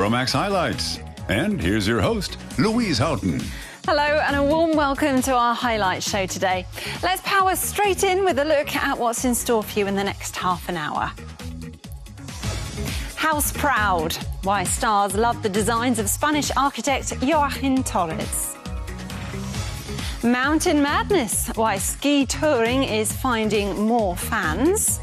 Euromaxx highlights. And here's your host, Louise Houghton. Hello and a warm welcome to our highlights show today. Let's power straight in with a look at what's in store for you in the next half an hour. House proud, why stars love the designs of Spanish architect Joaquin Torres. Mountain madness, why ski touring is finding more fans.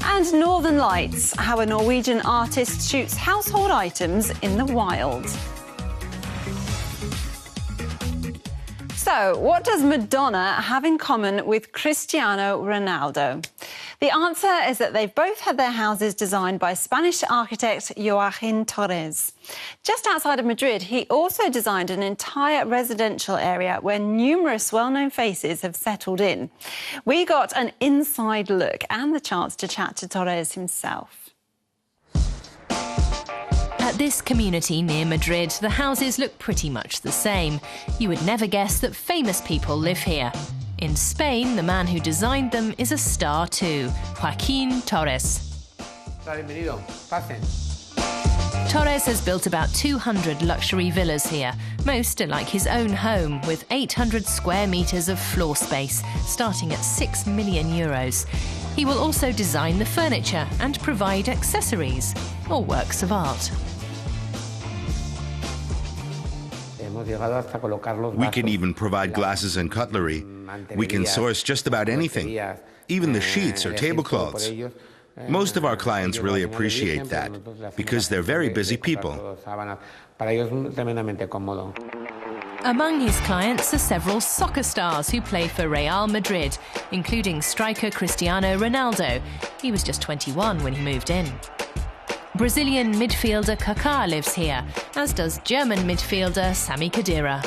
And Northern Lights, how a Norwegian artist shoots household items in the wild. So, what does Madonna have in common with Cristiano Ronaldo? The answer is that they've both had their houses designed by Spanish architect Joaquin Torres. Just outside of Madrid, he also designed an entire residential area where numerous well-known faces have settled in. We got an inside look and the chance to chat to Torres himself. At this community near Madrid, the houses look pretty much the same. You would never guess that famous people live here. In Spain, the man who designed them is a star too, Joaquin Torres. Torres has built about 200 luxury villas here. Most are like his own home, with 800 square metres of floor space, starting at €6 million. He will also design the furniture and provide accessories, or works of art. We can even provide glasses and cutlery. We can source just about anything, even the sheets or tablecloths. Most of our clients really appreciate that, because they're very busy people. Among his clients are several soccer stars who play for Real Madrid, including striker Cristiano Ronaldo. He was just 21 when he moved in. Brazilian midfielder Kaká lives here, as does German midfielder Sami Khedira.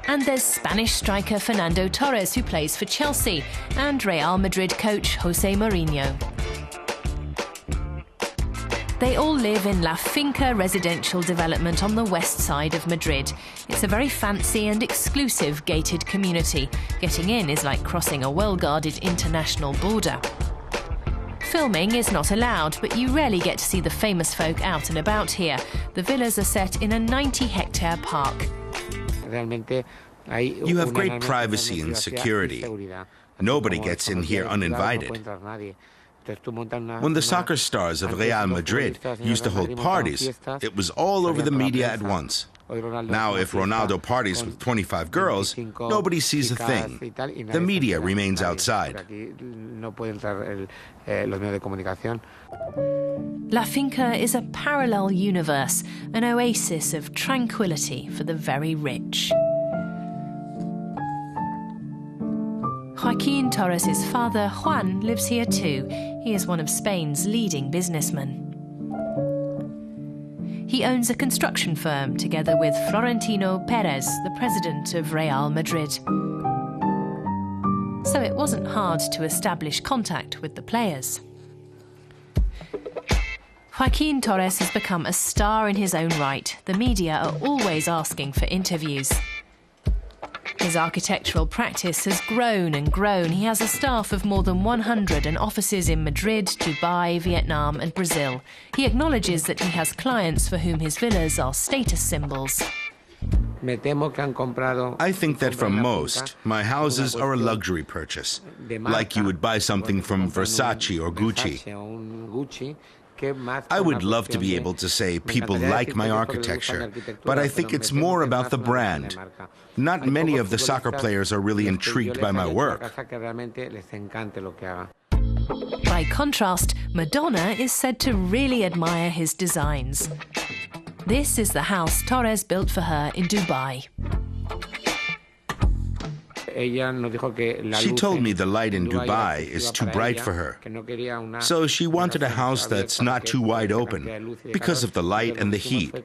And there's Spanish striker Fernando Torres, who plays for Chelsea, and Real Madrid coach Jose Mourinho. They all live in La Finca residential development on the west side of Madrid. It's a very fancy and exclusive gated community. Getting in is like crossing a well-guarded international border. Filming is not allowed, but you rarely get to see the famous folk out and about here. The villas are set in a 90-hectare park. You have great privacy and security. Nobody gets in here uninvited. When the soccer stars of Real Madrid used to hold parties, it was all over the media at once. Now, if Ronaldo parties with 25 girls, nobody sees a thing. The media remains outside. La Finca is a parallel universe, an oasis of tranquility for the very rich. Joaquin Torres' father, Juan, lives here too. He is one of Spain's leading businessmen. He owns a construction firm together with Florentino Perez, the president of Real Madrid. So it wasn't hard to establish contact with the players. Joaquin Torres has become a star in his own right. The media are always asking for interviews. His architectural practice has grown and grown. He has a staff of more than 100 and offices in Madrid, Dubai, Vietnam and Brazil. He acknowledges that he has clients for whom his villas are status symbols. I think that for most, my houses are a luxury purchase, like you would buy something from Versace or Gucci. I would love to be able to say people like my architecture, but I think it's more about the brand. Not many of the soccer players are really intrigued by my work. By contrast, Madonna is said to really admire his designs. This is the house Torres built for her in Dubai. She told me the light in Dubai is too bright for her. So she wanted a house that's not too wide open because of the light and the heat.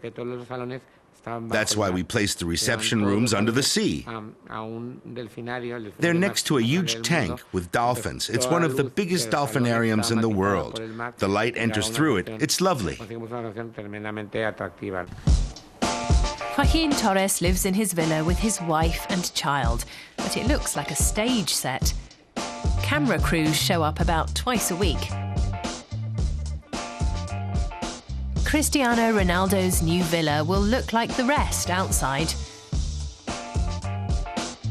That's why we placed the reception rooms under the sea. They're next to a huge tank with dolphins. It's one of the biggest dolphinariums in the world. The light enters through it. It's lovely. Joaquin Torres lives in his villa with his wife and child, but it looks like a stage set. Camera crews show up about twice a week. Cristiano Ronaldo's new villa will look like the rest outside.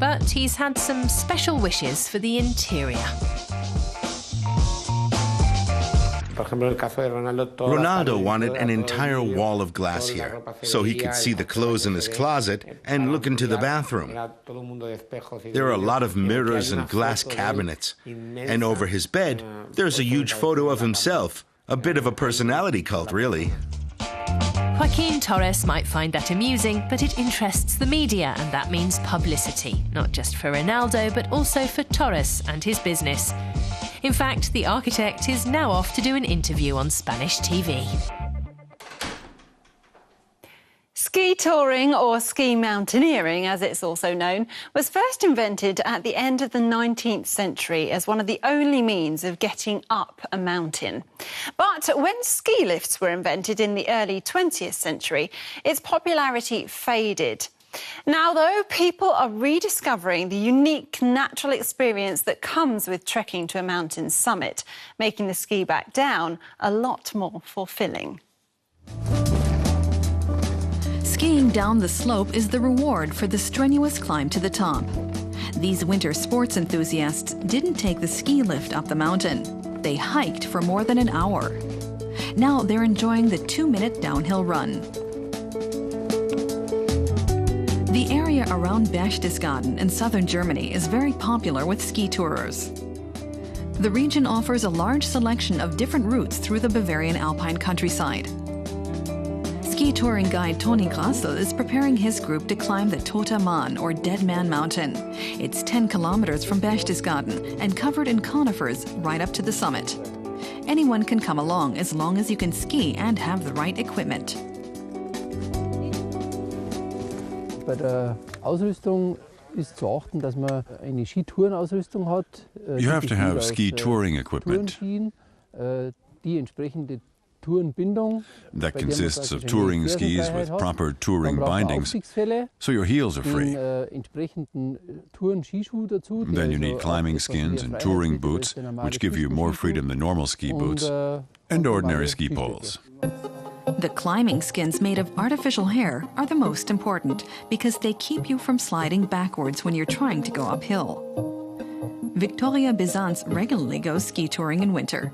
But he's had some special wishes for the interior. Ronaldo wanted an entire wall of glass here, so he could see the clothes in his closet and look into the bathroom. There are a lot of mirrors and glass cabinets, and over his bed, there's a huge photo of himself. A bit of a personality cult, really. Joaquin Torres might find that amusing, but it interests the media, and that means publicity, not just for Ronaldo, but also for Torres and his business. In fact, the architect is now off to do an interview on Spanish TV. Ski touring, or ski mountaineering as it's also known, was first invented at the end of the 19th century as one of the only means of getting up a mountain. But when ski lifts were invented in the early 20th century, its popularity faded. Now, though, people are rediscovering the unique natural experience that comes with trekking to a mountain summit, making the ski back down a lot more fulfilling. Skiing down the slope is the reward for the strenuous climb to the top. These winter sports enthusiasts didn't take the ski lift up the mountain. They hiked for more than an hour. Now they're enjoying the 2-minute downhill run. The area around Berchtesgaden in southern Germany is very popular with ski tourers. The region offers a large selection of different routes through the Bavarian alpine countryside. Ski touring guide Toni Grassel is preparing his group to climb the Toter Mann, or Dead Man Mountain. It's 10 kilometers from Berchtesgaden and covered in conifers right up to the summit. Anyone can come along as long as you can ski and have the right equipment. Bei der Ausrüstung ist zu achten, dass man eine Skitourenausrüstung hat. You have to have ski touring equipment. Die entsprechende Tourenbindung. That consists of touring skis with proper touring bindings, so your heels are free. Then you need climbing skins and touring boots, which give you more freedom than normal ski boots, and ordinary ski poles. The climbing skins made of artificial hair are the most important because they keep you from sliding backwards when you're trying to go uphill. Victoria Bizans regularly goes ski touring in winter.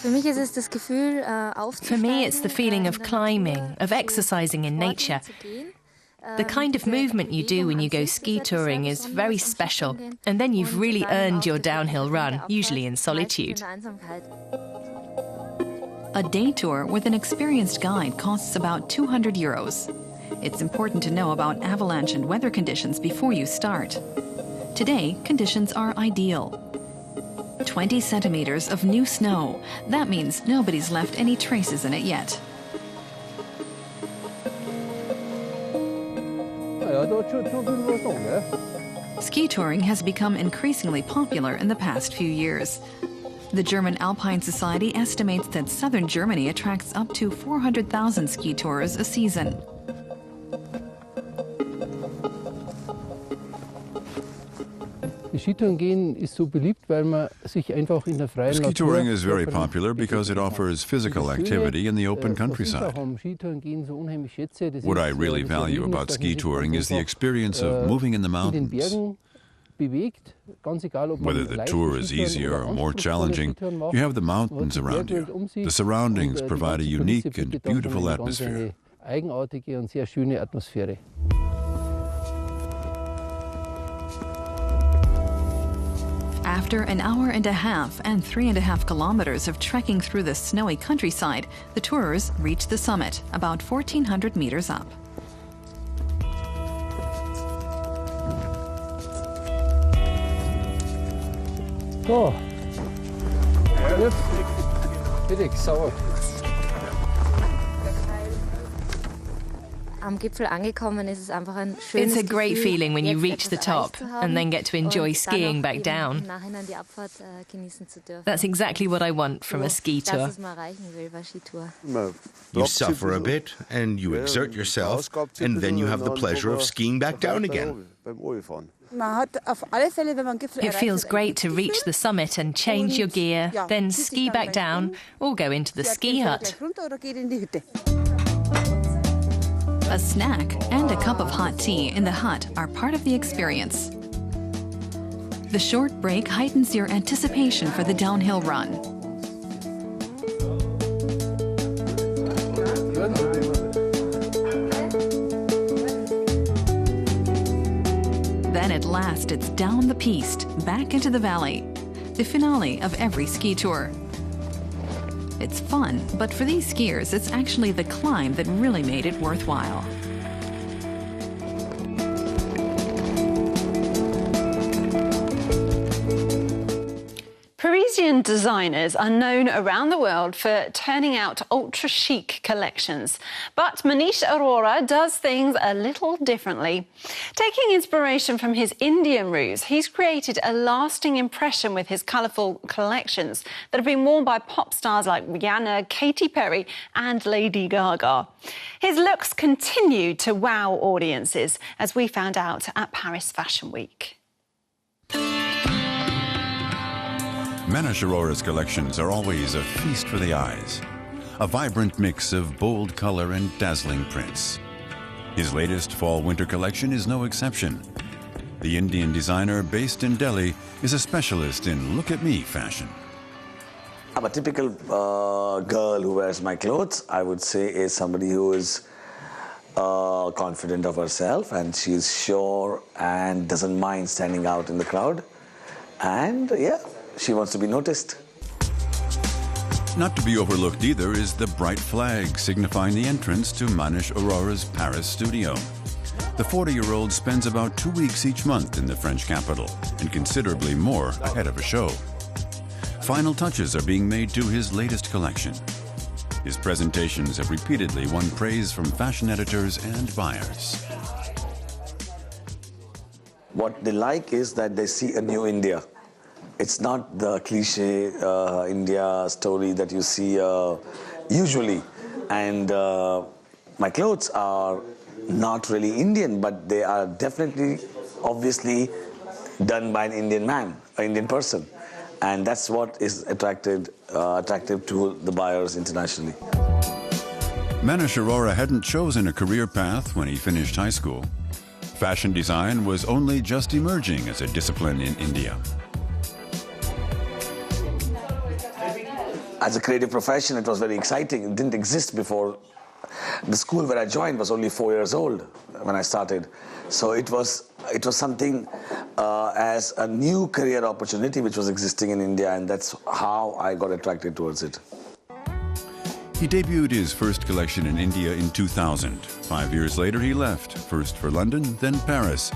For me, it's the feeling of climbing, of exercising in nature. The kind of movement you do when you go ski touring is very special, and then you've really earned your downhill run, usually in solitude. A day tour with an experienced guide costs about €200. It's important to know about avalanche and weather conditions before you start. Today, conditions are ideal. 20 centimeters of new snow. That means nobody's left any traces in it yet. Ski touring has become increasingly popular in the past few years. The German Alpine Society estimates that southern Germany attracts up to 400,000 ski tours a season. Ski touring is very popular because it offers physical activity in the open countryside. What I really value about ski touring is the experience of moving in the mountains. Whether the tour is easier or more challenging, you have the mountains around you. The surroundings provide a unique and beautiful atmosphere. After an hour and a half and 3.5 kilometers of trekking through the snowy countryside, the tourers reach the summit, about 1,400 meters up. So, Felix, sauer. It's a great feeling when you reach the top and then get to enjoy skiing back down. That's exactly what I want from a ski tour. You suffer a bit and you exert yourself, and then you have the pleasure of skiing back down again. It feels great to reach the summit and change your gear, then ski back down or go into the ski hut. A snack and a cup of hot tea in the hut are part of the experience. The short break heightens your anticipation for the downhill run. Then at last it's down the piste, back into the valley, the finale of every ski tour. It's fun, but for these skiers, it's actually the climb that really made it worthwhile. Parisian designers are known around the world for turning out ultra-chic collections. But Manish Aurora does things a little differently. Taking inspiration from his Indian roots, he's created a lasting impression with his colourful collections that have been worn by pop stars like Rihanna, Katy Perry and Lady Gaga. His looks continue to wow audiences, as we found out at Paris Fashion Week. Manish Aurora's collections are always a feast for the eyes. A vibrant mix of bold color and dazzling prints. His latest fall-winter collection is no exception. The Indian designer based in Delhi is a specialist in look-at-me fashion. A typical girl who wears my clothes, I would say, is somebody who is confident of herself, and she's sure and doesn't mind standing out in the crowd. And yeah, she wants to be noticed. Not to be overlooked either is the bright flag signifying the entrance to Manish Aurora's Paris studio. The 40-year-old spends about 2 weeks each month in the French capital and considerably more ahead of a show. Final touches are being made to his latest collection. His presentations have repeatedly won praise from fashion editors and buyers. What they like is that they see a new India. It's not the cliche India story that you see usually. And my clothes are not really Indian, but they are definitely, obviously, done by an Indian man, an Indian person. And that's what is attractive to the buyers internationally. Manish Aurora hadn't chosen a career path when he finished high school. Fashion design was only just emerging as a discipline in India. As a creative profession, it was very exciting. It didn't exist before. The school where I joined was only 4 years old when I started. So it was something as a new career opportunity which was existing in India, and that's how I got attracted towards it. He debuted his first collection in India in 2000. 5 years later, he left, first for London, then Paris.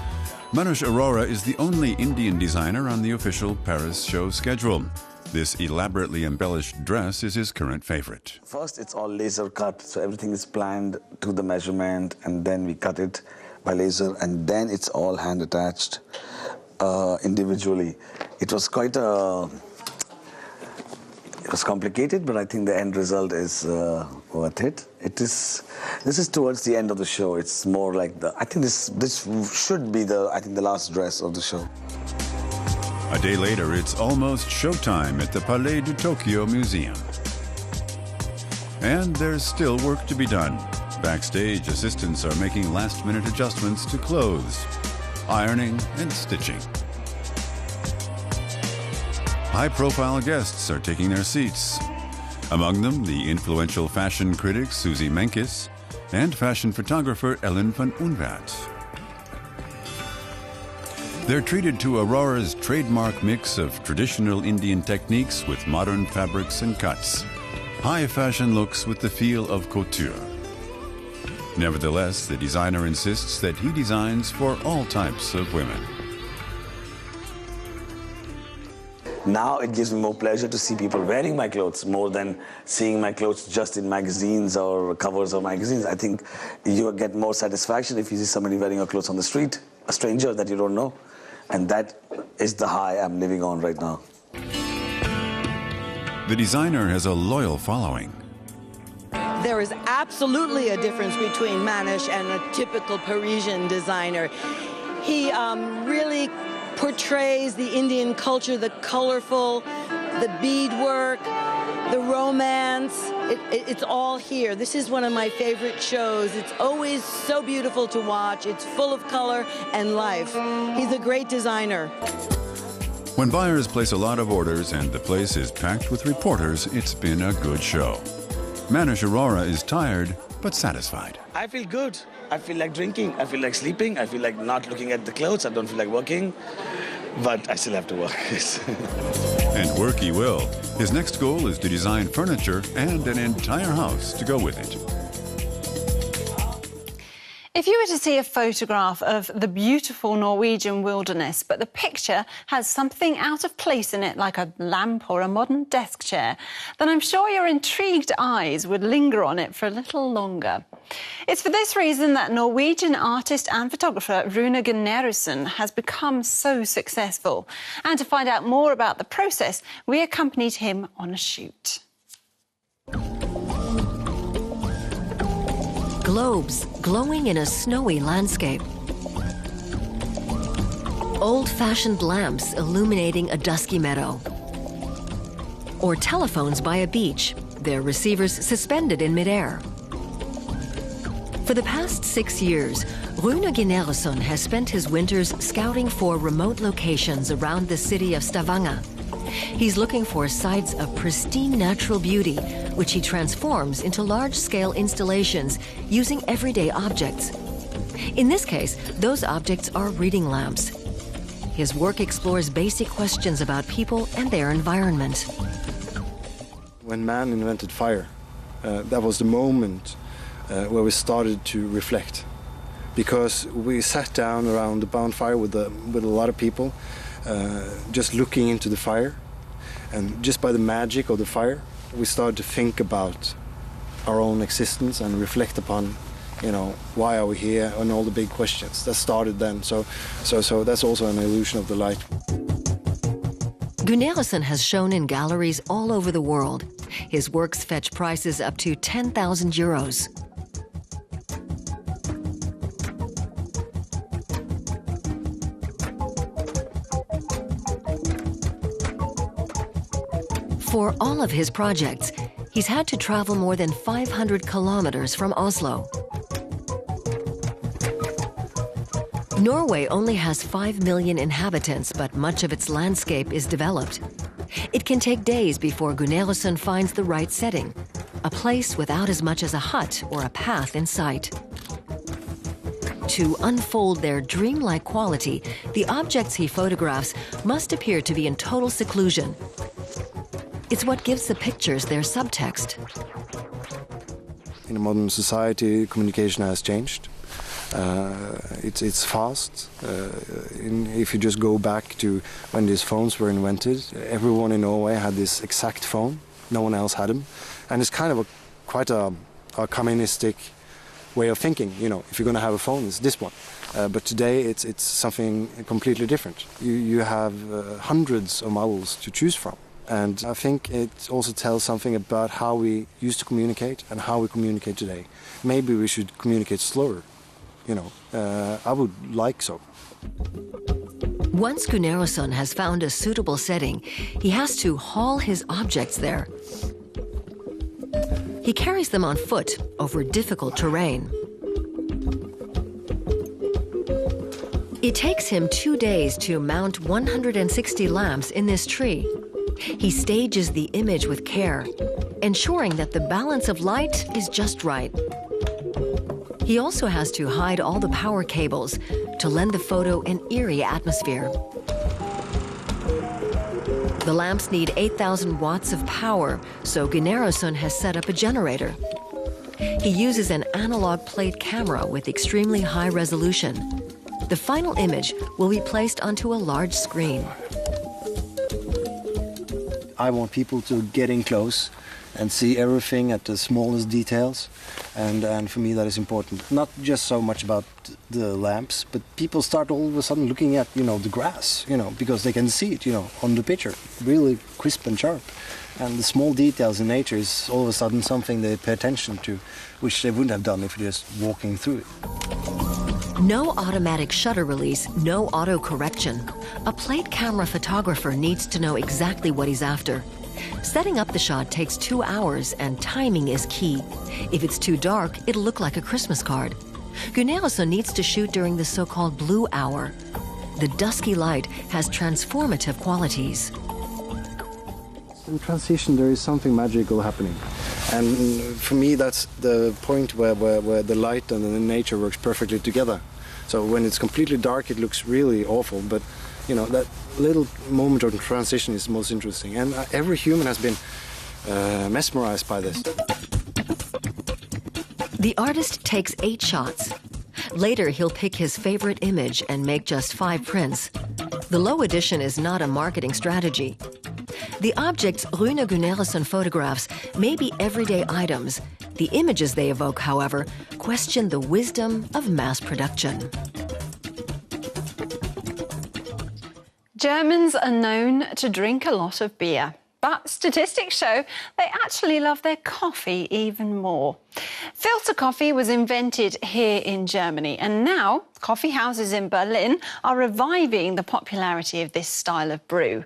Manish Aurora is the only Indian designer on the official Paris show schedule. This elaborately embellished dress is his current favorite. First, it's all laser cut, so everything is planned to the measurement, and then we cut it by laser, and then it's all hand attached individually. It was quite it was complicated, but I think the end result is worth it. This is towards the end of the show. It's more like I think this should be the last dress of the show. A day later, it's almost showtime at the Palais de Tokyo Museum. And there's still work to be done. Backstage, assistants are making last-minute adjustments to clothes, ironing and stitching. High-profile guests are taking their seats. Among them, the influential fashion critic Susie Menkes and fashion photographer Ellen van Unvat. They're treated to Aurora's trademark mix of traditional Indian techniques with modern fabrics and cuts. High fashion looks with the feel of couture. Nevertheless, the designer insists that he designs for all types of women. Now it gives me more pleasure to see people wearing my clothes more than seeing my clothes just in magazines or covers of magazines. I think you get more satisfaction if you see somebody wearing your clothes on the street, a stranger that you don't know. And that is the high I'm living on right now. The designer has a loyal following. There is absolutely a difference between Manish and a typical Parisian designer. He really portrays the Indian culture, the colorful, the beadwork, the romance. It's all here. This is one of my favorite shows. It's always so beautiful to watch. It's full of color and life. He's a great designer. When buyers place a lot of orders and the place is packed with reporters, it's been a good show. Manish Aurora is tired but satisfied. I feel good. I feel like drinking. I feel like sleeping. I feel like not looking at the clothes. I don't feel like working. But I still have to work. And work he will. His next goal is to design furniture and an entire house to go with it. If you were to see a photograph of the beautiful Norwegian wilderness, but the picture has something out of place in it, like a lamp or a modern desk chair, then I'm sure your intrigued eyes would linger on it for a little longer. It's for this reason that Norwegian artist and photographer Rune Guneriussen has become so successful. And to find out more about the process, we accompanied him on a shoot. Globes glowing in a snowy landscape. Old-fashioned lamps illuminating a dusky meadow. Or telephones by a beach, their receivers suspended in midair. For the past 6 years, Rune Guneriussen has spent his winters scouting for remote locations around the city of Stavanger. He's looking for sites of pristine natural beauty, which he transforms into large-scale installations using everyday objects. In this case, those objects are reading lamps. His work explores basic questions about people and their environment. When man invented fire, that was the moment where we started to reflect. Because we sat down around the bonfire with a lot of people, just looking into the fire. And just by the magic of the fire, we started to think about our own existence and reflect upon, why are we here, and all the big questions. That started then. So that's also an illusion of the light. Guneriussen has shown in galleries all over the world. His works fetch prices up to 10,000 euros. For all of his projects, he's had to travel more than 500 kilometers from Oslo. Norway only has 5 million inhabitants, but much of its landscape is developed. It can take days before Guneriussen finds the right setting, a place without as much as a hut or a path in sight. To unfold their dreamlike quality, the objects he photographs must appear to be in total seclusion. It's what gives the pictures their subtext. In a modern society, communication has changed. It's fast. If you just go back to when these phones were invented, everyone in Norway had this exact phone. No one else had them. And it's kind of quite a communistic way of thinking. If you're going to have a phone, it's this one. But today, it's something completely different. You have hundreds of models to choose from. And I think it also tells something about how we used to communicate and how we communicate today. Maybe we should communicate slower. I would like so. Once Guneriussen has found a suitable setting, he has to haul his objects there. He carries them on foot over difficult terrain. It takes him 2 days to mount 160 lamps in this tree. He stages the image with care, ensuring that the balance of light is just right. He also has to hide all the power cables to lend the photo an eerie atmosphere. The lamps need 8,000 watts of power, so Guneriussen has set up a generator. He uses an analog plate camera with extremely high resolution. The final image will be placed onto a large screen. I want people to get in close and see everything at the smallest details. And for me, that is important. Not just so much about the lamps, but people start all of a sudden looking at, the grass, because they can see it, on the picture, really crisp and sharp. And the small details in nature is all of a sudden something they pay attention to, which they wouldn't have done if you're just walking through it. No automatic shutter release, no auto-correction. A plate camera photographer needs to know exactly what he's after. Setting up the shot takes 2 hours, and timing is key. If it's too dark, it'll look like a Christmas card. Guneriussen needs to shoot during the so-called blue hour. The dusky light has transformative qualities. In transition, there is something magical happening. And for me, that's the point where the light and the nature works perfectly together. So when it's completely dark, it looks really awful, but you know, that little moment of transition is most interesting. And every human has been mesmerized by this. The artist takes 8 shots. Later, he'll pick his favorite image and make just 5 prints. The low edition is not a marketing strategy. The objects Rune Guneriussen photographs may be everyday items. The images they evoke, however, question the wisdom of mass production. Germans are known to drink a lot of beer, but statistics show they actually love their coffee even more. Filter coffee was invented here in Germany, and now coffee houses in Berlin are reviving the popularity of this style of brew.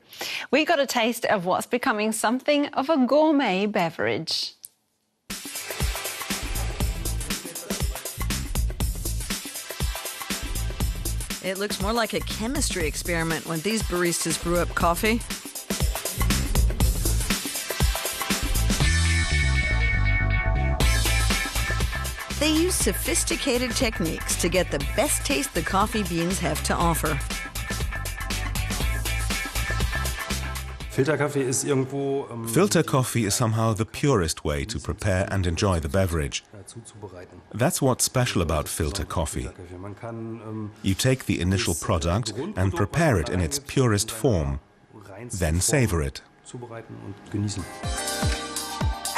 We got a taste of what's becoming something of a gourmet beverage. It looks more like a chemistry experiment when these baristas brew up coffee. They use sophisticated techniques to get the best taste the coffee beans have to offer. Filter coffee is somehow the purest way to prepare and enjoy the beverage. That's what's special about filter coffee. You take the initial product and prepare it in its purest form, then savor it.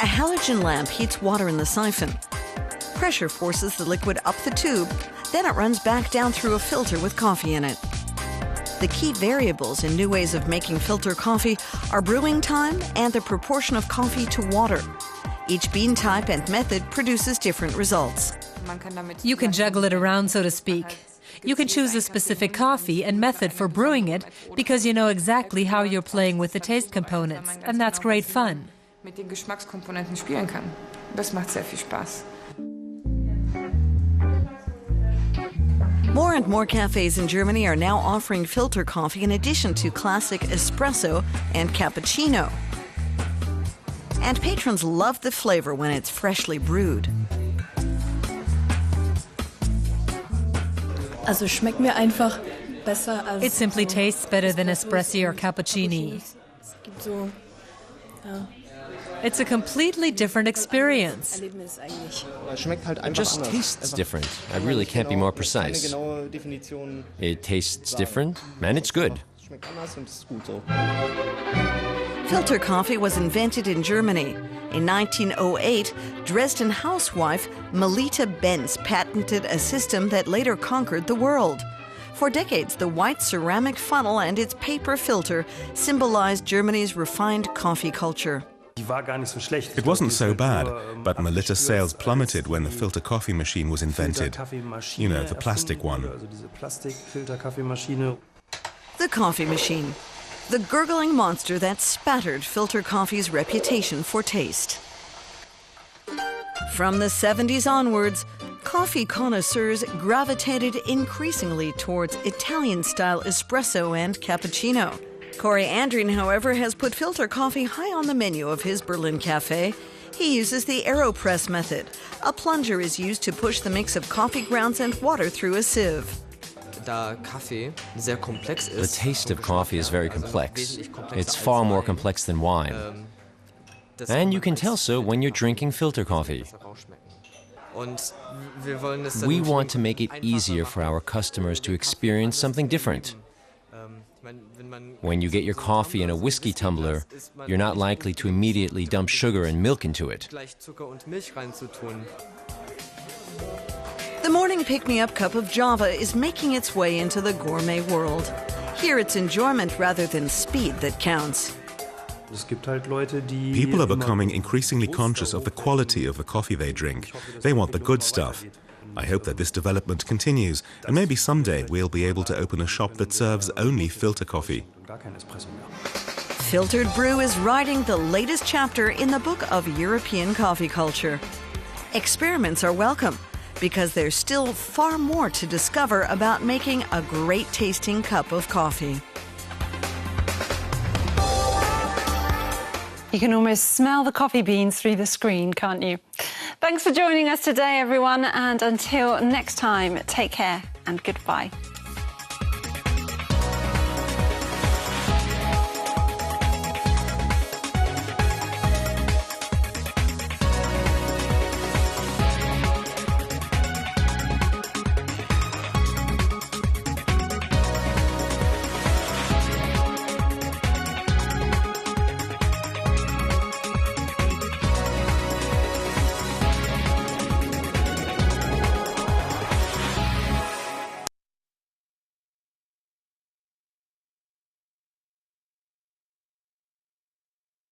A halogen lamp heats water in the siphon. Pressure forces the liquid up the tube, then it runs back down through a filter with coffee in it. The key variables in new ways of making filter coffee are brewing time and the proportion of coffee to water. Each bean type and method produces different results. You can juggle it around, so to speak. You can choose a specific coffee and method for brewing it because you know exactly how you're playing with the taste components, and that's great fun. More and more cafes in Germany are now offering filter coffee in addition to classic espresso and cappuccino. And patrons love the flavor when it's freshly brewed. It simply tastes better than espresso or cappuccini. It's a completely different experience. It just tastes different. I really can't be more precise. It tastes different, and it's good. Filter coffee was invented in Germany. In 1908, Dresden housewife Melita Benz patented a system that later conquered the world. For decades, the white ceramic funnel and its paper filter symbolized Germany's refined coffee culture. It wasn't so bad, but Melita's sales plummeted when the filter coffee machine was invented. You know, the plastic one. The coffee machine. The gurgling monster that spattered filter coffee's reputation for taste. From the 70s onwards, coffee connoisseurs gravitated increasingly towards Italian-style espresso and cappuccino. Corey Andreen, however, has put filter coffee high on the menu of his Berlin cafe. He uses the AeroPress method. A plunger is used to push the mix of coffee grounds and water through a sieve. The taste of coffee is very complex. It's far more complex than wine. And you can tell so when you're drinking filter coffee. We want to make it easier for our customers to experience something different. When you get your coffee in a whiskey tumbler, you're not likely to immediately dump sugar and milk into it. The morning pick-me-up cup of Java is making its way into the gourmet world. Here it's enjoyment rather than speed that counts. People are becoming increasingly conscious of the quality of the coffee they drink. They want the good stuff. I hope that this development continues, and maybe someday we'll be able to open a shop that serves only filter coffee. Filtered Brew is writing the latest chapter in the book of European coffee culture. Experiments are welcome, because there's still far more to discover about making a great tasting cup of coffee. You can almost smell the coffee beans through the screen, can't you? Thanks for joining us today, everyone, and until next time, take care and goodbye.